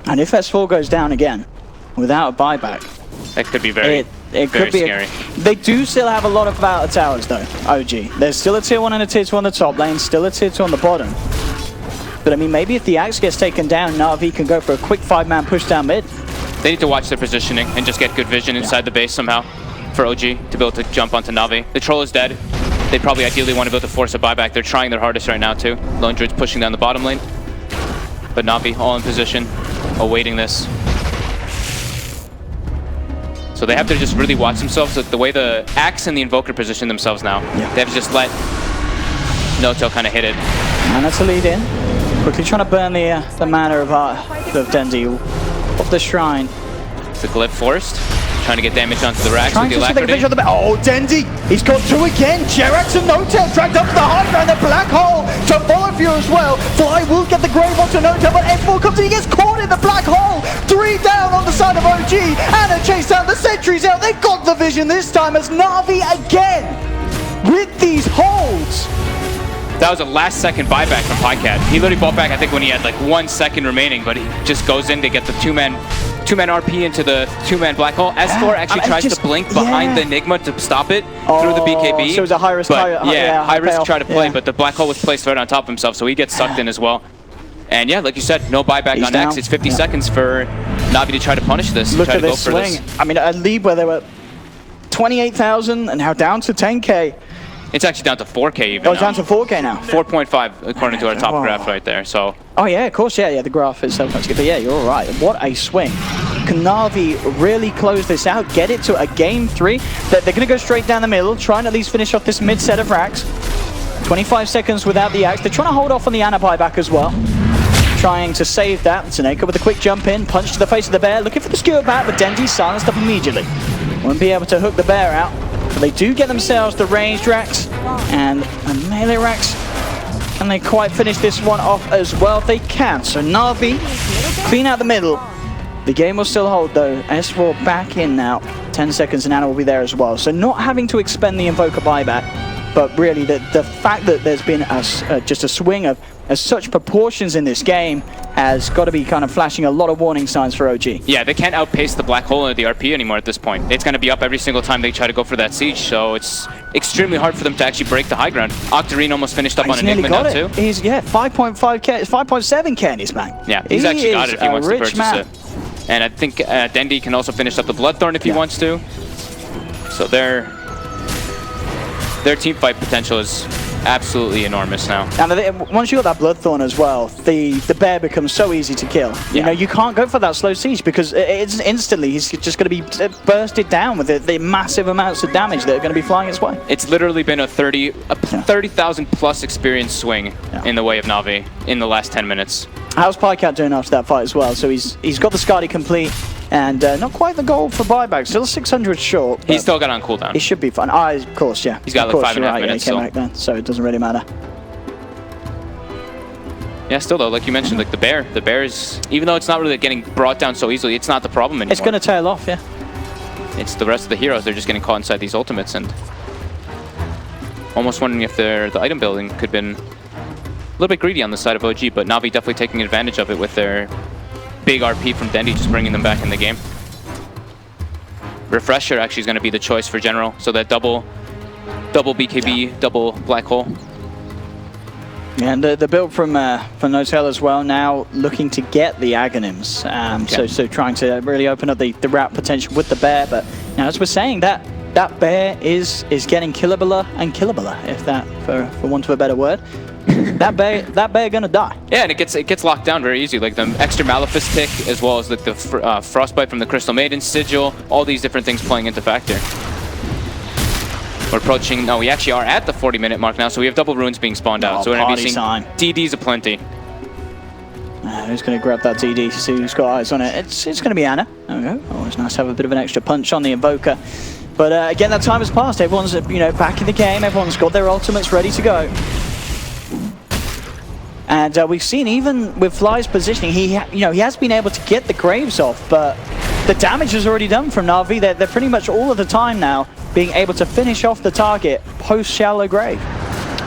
And if S4 goes down again without a buyback, that could be very scary. They do still have a lot of outer towers though, OG. There's still a tier 1 and a tier 2 on the top lane, still a tier 2 on the bottom. But I mean, maybe if the Axe gets taken down, Navi can go for a quick 5-man push down mid. They need to watch their positioning and just get good vision inside the base somehow for OG to be able to jump onto Navi. The troll is dead. They probably ideally want to be able to force a buyback. They're trying their hardest right now too. Lone Druid's pushing down the bottom lane. But Navi all in position, awaiting this. So they have to just really watch themselves. The way the Axe and the Invoker position themselves now, they have to just let No-Tail kind of hit it. And that's a lead in. Quickly trying to burn the mana of Dendi off the shrine. The glyph forced. Trying to get damage onto the racks with the alacrity. Oh, Dendi! He's got two again! GeForce and No-Tail dragged up to the high ground, the black hole to follow for as well. Fly will get the grave onto No-Tail, but S4 comes in, he gets caught in the black hole! 3 down on the side of OG, and a chase down, the sentries out, they've got the vision this time as Navi again with these holds! That was a last-second buyback from Pycat. He literally bought back, I think, when he had like 1 second remaining, but he just goes in to get the two-man RP into the two-man black hole. S4 actually tries to blink behind the Enigma to stop it through the BKB. So it was a high-risk, high risk try to play, but the black hole was placed right on top of himself, so he gets sucked in as well. And yeah, like you said, no buyback on down. X. It's 50 seconds for Navi to try to punish this. Look at this swing. I mean, a lead where they were 28,000 and now down to 10K. It's actually down to 4K even. Oh, it's down to 4K now. 4.5 according to our top graph right there. So. Oh yeah, of course, yeah, the graph itself looks good. But yeah, you're right. What a swing. Can Navi really close this out, get it to a game 3? They're going to go straight down the middle, try and at least finish off this mid set of racks. 25 seconds without the axe. They're trying to hold off on the Ana buyback as well. Trying to save that. Tanaka with a quick jump in, punch to the face of the bear, looking for the skewer back, but Dendi's silenced up immediately. Won't be able to hook the bear out. But they do get themselves the ranged racks and the melee racks. Can they quite finish this one off as well? They can. So Navi, clean out the middle. The game will still hold though. S4 back in now. 10 seconds and Ana will be there as well. So not having to expend the Invoker buyback, but really the fact that there's been just a swing of such proportions in this game has got to be kind of flashing a lot of warning signs for OG. Yeah, they can't outpace the black hole or the RP anymore at this point. It's going to be up every single time they try to go for that siege, so it's extremely hard for them to actually break the high ground. Octarine almost finished up on Enigma now too. He's 5.5k, it's 5.7k in his bank. Yeah, he's actually got it if he wants to purchase it. And I think Dendi can also finish up the Bloodthorn if he wants to. So their team fight potential is absolutely enormous now. And once you got that Bloodthorn as well, the bear becomes so easy to kill. You know, you can't go for that slow siege because it's instantly he's just going to be bursted down with the massive amounts of damage that are going to be flying its way. It's literally been a 30,000 plus experience swing in the way of Navi in the last 10 minutes. How's Pycat doing after that fight as well? So he's got the Skadi complete. And not quite the goal for buyback, still 600 short. He's still got on cooldown. He should be fine. Of course, yeah. He's got like 5.5 minutes. He came back then, so it doesn't really matter. Yeah, still though, like you mentioned, like the bear is, even though it's not really getting brought down so easily, it's not the problem anymore. It's going to tail off, yeah. It's the rest of the heroes, they're just getting caught inside these ultimates, and almost wondering if the item building could have been a little bit greedy on the side of OG, but Navi definitely taking advantage of it with their big RP from Dendi, just bringing them back in the game. Refresher actually is going to be the choice for General, so that double BKB, double black hole. Yeah, and the build from No-Tail as well, now looking to get the Aghanims. So trying to really open up the route potential with the bear, but now as we're saying, that bear is getting killabler and killabler, if that, for want of a better word. that bear gonna die. Yeah, and it gets locked down very easy. Like the extra Malefice tick, as well as like the Frostbite from the Crystal Maiden sigil, all these different things playing into factor. We're approaching. No, we actually are at the 40-minute mark now, so we have double runes being spawned out. So we're gonna be seeing DDs aplenty. Who's gonna grab that DD? See who's got eyes on it. It's gonna be Ana. There we go. Always nice to have a bit of an extra punch on the Invoker. But again, that time has passed. Everyone's back in the game. Everyone's got their ultimates ready to go. And we've seen even with Fly's positioning, he has been able to get the Graves off, but the damage is already done from Navi. They're pretty much all of the time now being able to finish off the target post Shallow Grave.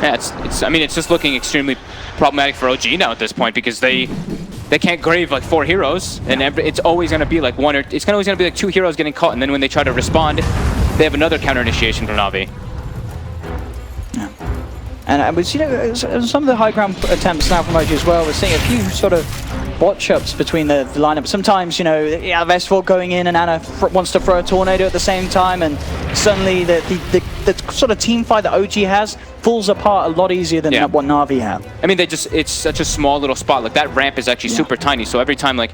Yeah, it's just looking extremely problematic for OG now at this point, because they can't grave like 4 heroes, and it's always going to be like always going to be like 2 heroes getting caught, and then when they try to respond, they have another counter initiation from Navi. And some of the high ground attempts now from OG as well. We're seeing a few sort of botch-ups between the lineup. Sometimes, S4 going in and Ana wants to throw a tornado at the same time, and suddenly the sort of team fight that OG has falls apart a lot easier than what Navi have. I mean, it's such a small little spot. Like, that ramp is actually super tiny, so every time, like,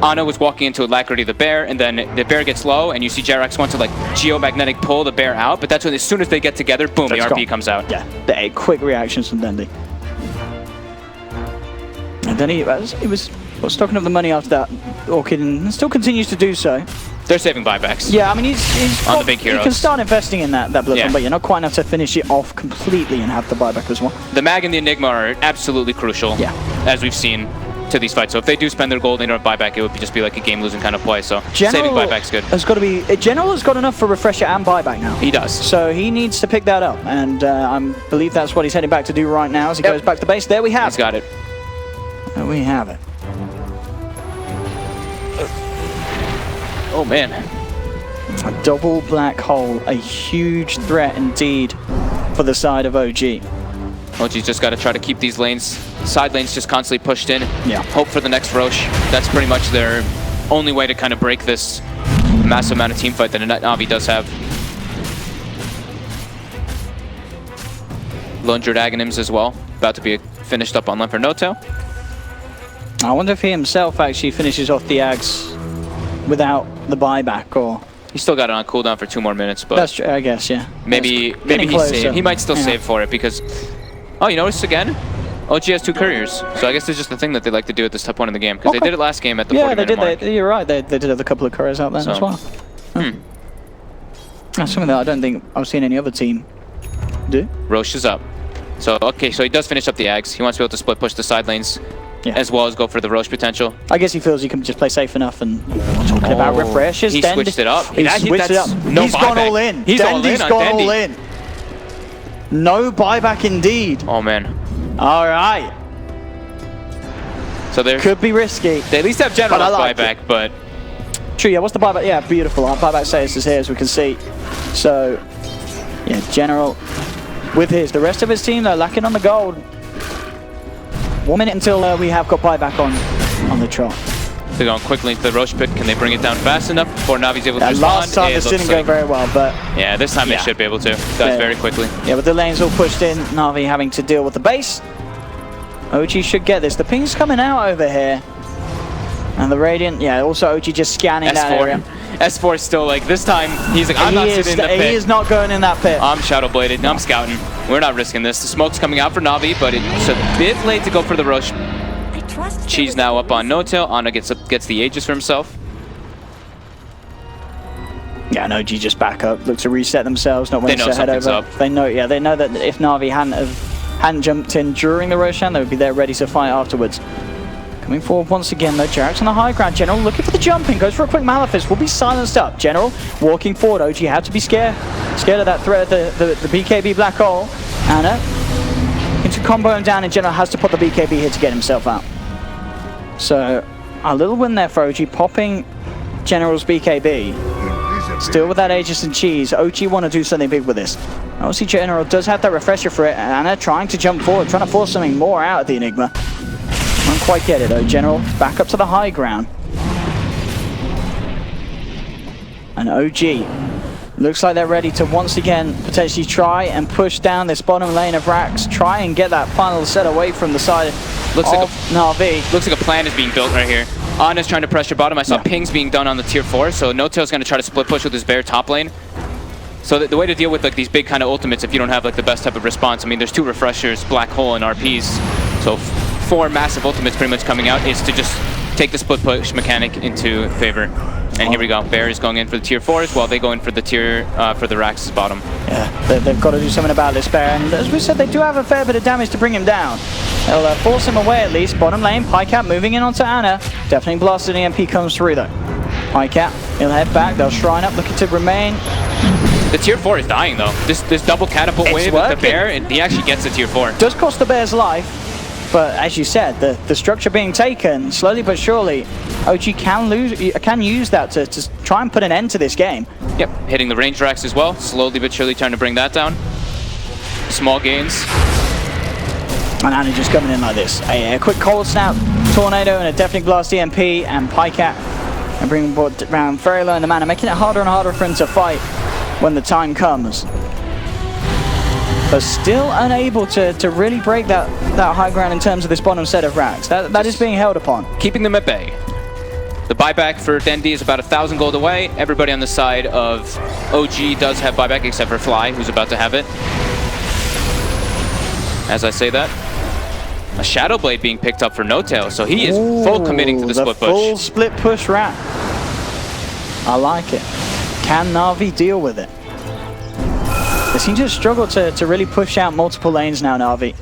Ana was walking into Alacrity the bear, and then the bear gets low, and you see Jerax wants to, like, geomagnetic pull the bear out, but that's when, as soon as they get together, boom, the RP comes out. Yeah, the quick reactions from Dendy. And then he was stocking up the money after that, Orchid, and still continues to do so. They're saving buybacks. Yeah, I mean, he's on the big heroes. He can start investing in that Bloodstone, but you're not quite enough to finish it off completely and have the buyback as well. The Mag and the Enigma are absolutely crucial, as we've seen to these fights. So if they do spend their gold and don't buyback, it would just be like a game-losing kind of play. So saving buyback's good. General has got enough for refresher and buyback now. He does. So he needs to pick that up, and I believe that's what he's heading back to do right now as he goes back to base. There we have it. He's got it. There we have it. Oh, man. A double black hole, a huge threat indeed for the side of OG. OG's just got to try to keep these lanes, side lanes just constantly pushed in. Yeah. Hope for the next Roche. That's pretty much their only way to kind of break this massive amount of team fight that Navi does have. Lundred Aghanims as well, about to be finished up on lane for Noto. I wonder if he himself actually finishes off the Ags without the buyback, or... He's still got it on cooldown for 2 more minutes, but... That's true, I guess, yeah. Maybe he saved. He might still save for it because... Oh, you notice again? OG has 2 couriers. So I guess it's just the thing that they like to do at this top point in the game. Because they did it last game at the 40-minute mark. You're right, they did have a couple of couriers out there as well. That's something that I don't think I've seen any other team do. Roche is up. So, okay, so he does finish up the Ags. He wants to be able to split push the side lanes. As well as go for the Roche potential. I guess he feels he can just play safe enough, and talking about refreshes, he switched it up. He switched it up. No He's buyback. Gone all in. He's Dendy's gone all in. No buyback indeed. Oh man. All right. So there could be risky. They at least have general buyback, but true. Yeah. What's the buyback? Yeah, beautiful. Our buyback status is here, as we can see. So yeah, general with his. The rest of his team, they're lacking on the gold. 1 minute until we have got buyback on the trot. They're going quickly into the Roche pit. Can they bring it down fast enough before Navi's able to respond? Last time this didn't go very well, but... Yeah, this time they should be able to. That's very quickly. Yeah, with the lanes all pushed in, Navi having to deal with the base. OG should get this. The ping's coming out over here. And the Radiant, also OG just scanning that area. S4 is still like, this time, he's like, I'm not sitting in the pit. He is not going in that pit. I'm Shadow Bladed, I'm scouting. We're not risking this. The smoke's coming out for Navi, but it's a bit late to go for the Roche. Cheese now up on No-Tail. Ana gets the Aegis for himself. Yeah, and OG just back up, look to reset themselves, not willing to head over. Up. They know that if Navi hadn't jumped in during the Roshan, they would be there ready to fight afterwards. Coming forward once again though, Jerax on the high ground. General looking for the jumping, goes for a quick Malefice, will be silenced up. General walking forward, OG had to be scared of that threat of the BKB black hole. Ana into combo him down, and General has to put the BKB here to get himself out. So a little win there for OG, popping General's BKB. Still with that Aegis and Cheese, OG want to do something big with this. Obviously General does have that refresher for it, and Ana trying to jump forward, trying to force something more out of the Enigma. Don't quite get it though. General back up to the high ground. And OG looks like they're ready to once again potentially try and push down this bottom lane of Rax, try and get that final set away from the side of Navi. Looks like a plan is being built right here. Ana's trying to pressure bottom. I saw pings being done on the tier 4, so No-Tail's going to try to split push with his bear top lane. So the way to deal with like these big kind of ultimates, if you don't have like the best type of response, I mean, there's 2 refreshers, Black Hole, and RPs. So 4 massive ultimates pretty much coming out is to just take the split push mechanic into favor. And here we go. Bear is going in for the tier 4s while they go in for the tier for the Rax's bottom. Yeah, they've got to do something about this Bear, and as we said, they do have a fair bit of damage to bring him down. They'll force him away at least. Bottom lane, Pycat moving in onto Ana. Definitely blasted EMP comes through though. Pycat, he'll head back. They'll shrine up, looking to remain. The tier 4 is dying though. This double catapult wave with the Bear, and he actually gets the tier 4. Does cost the Bear's life. But as you said, the structure being taken, slowly but surely, OG can use that to try and put an end to this game. Yep, hitting the range racks as well, slowly but surely trying to bring that down. Small gains. And Ana just coming in like this. A quick cold snap, tornado, and a deafening blast EMP, and Pycat, and bringing board down very low in the mana, making it harder and harder for him to fight when the time comes. but still unable to really break that high ground in terms of this bottom set of racks. That is being held upon. Keeping them at bay. The buyback for Dendi is about 1,000 gold away. Everybody on the side of OG does have buyback except for Fly, who's about to have it. As I say that, a Shadow Blade being picked up for No Tail, so he is full committing to the split push. Full split push wrap. I like it. Can Navi deal with it? They seem to struggle to really push out multiple lanes now, Navi.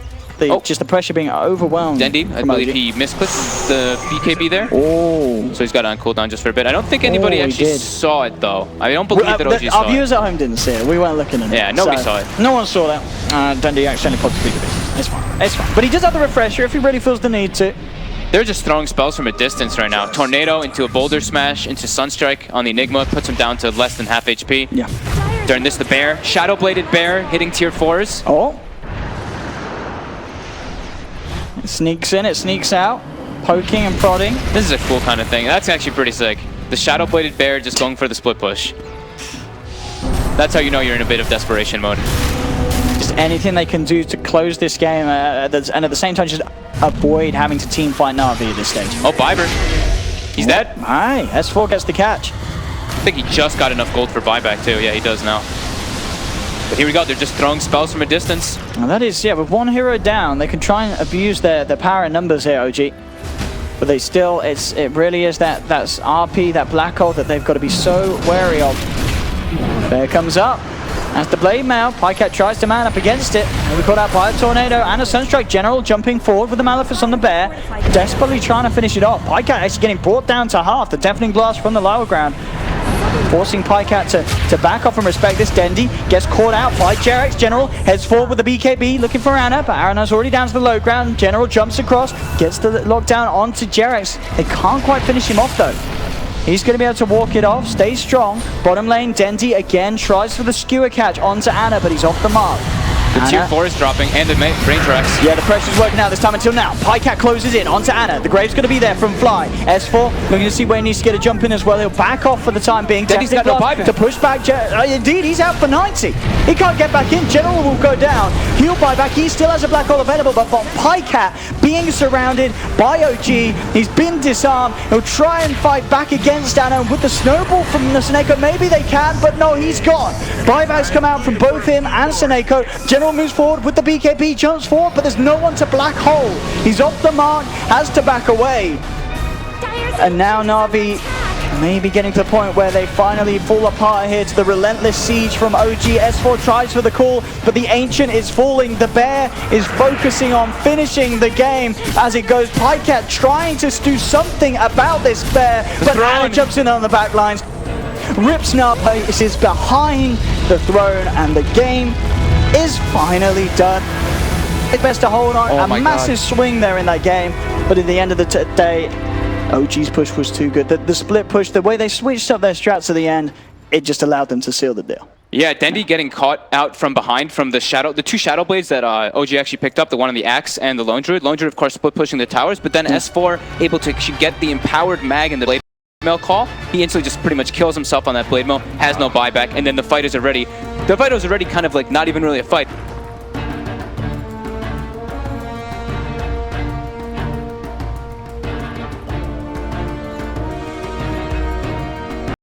Just the pressure being overwhelmed. Dendi, I believe he misclicked the BKB there. Oh. So he's got on cooldown just for a bit. I don't think anybody actually saw it, though. I don't believe that OG saw it. Our viewers at home didn't see it. We weren't looking at it. Yeah, nobody saw it. No one saw that. Dendi accidentally popped the BKB. It's fine. It's fine. But he does have the refresher if he really feels the need to. They're just throwing spells from a distance right now. Tornado into a Boulder Smash, into Sunstrike on the Enigma, puts him down to less than half HP. Yeah. During this, the Bear, Shadow Bladed Bear hitting tier 4s. Oh. It sneaks in, it sneaks out, poking and prodding. This is a cool kind of thing. That's actually pretty sick. The Shadow Bladed Bear just going for the split push. That's how you know you're in a bit of desperation mode. Just anything they can do to close this game, and at the same time just avoid having to team fight Navi at this stage. Oh, Biber. He's dead. Aye, S4 gets the catch. I think he just got enough gold for buyback too. Yeah, he does now. But here we go, they're just throwing spells from a distance. And that is, yeah, with one hero down, they can try and abuse their power in numbers here, OG. But they still, it really is that's RP, that black hole that they've got to be so wary of. There it comes up. That's the Blade Mail. Pycat tries to man up against it. And we caught out by a Tornado and a Sunstrike General jumping forward with the Malefice on the Bear, desperately trying to finish it off. Pycat actually getting brought down to half. The Deafening Blast from the lower ground, forcing Pycat to back off and respect this. Dendi gets caught out by Jerax. General heads forward with the BKB looking for Anna, but Anna's already down to the low ground. General jumps across, gets the lockdown onto Jerax. They can't quite finish him off though. He's going to be able to walk it off, stay strong. Bottom lane, Dendi again tries for the skewer catch onto Anna, but he's off the mark. The tier 4 is dropping, and the brain tracks. Yeah, the pressure's working out this time until now. Pycat closes in onto Anna. The Grave's going to be there from Fly. S4 looking to see where he needs to get a jump in as well. He'll back off for the time being. Then he's got no buyback. To push back. Indeed, he's out for 90. He can't get back in. General will go down. He'll buy back. He still has a black hole available, but for Pycat being surrounded by OG, he's been disarmed. He'll try and fight back against Anna. And with the snowball from the Seneko, maybe they can, but no, he's gone. Buybacks come out from both him and Seneko. General moves forward with the BKB, jumps forward, but there's no one to black hole. He's off the mark, has to back away. And now Navi maybe getting to the point where they finally fall apart here to the relentless siege from OG. S4 tries for the call, but the Ancient is falling. The Bear is focusing on finishing the game as it goes. Pycat trying to do something about this Bear, but Anna jumps in on the back lines. Rips Narpace is behind the throne, and the game is finally done. It's best to hold on. A massive swing there in that game, but at the end of the day, OG's push was too good. The split push, the way they switched up their strats at the end, it just allowed them to seal the deal. Yeah, Dendi getting caught out from behind from the two Shadow Blades that OG actually picked up, the one on the Axe and the Lone Druid. Lone Druid, of course, split pushing the towers, but then S4 able to get the empowered mag and the Blade Mail call. He instantly just pretty much kills himself on that Blade Mail, has no buyback, and then the fight is already kind of like not even really a fight.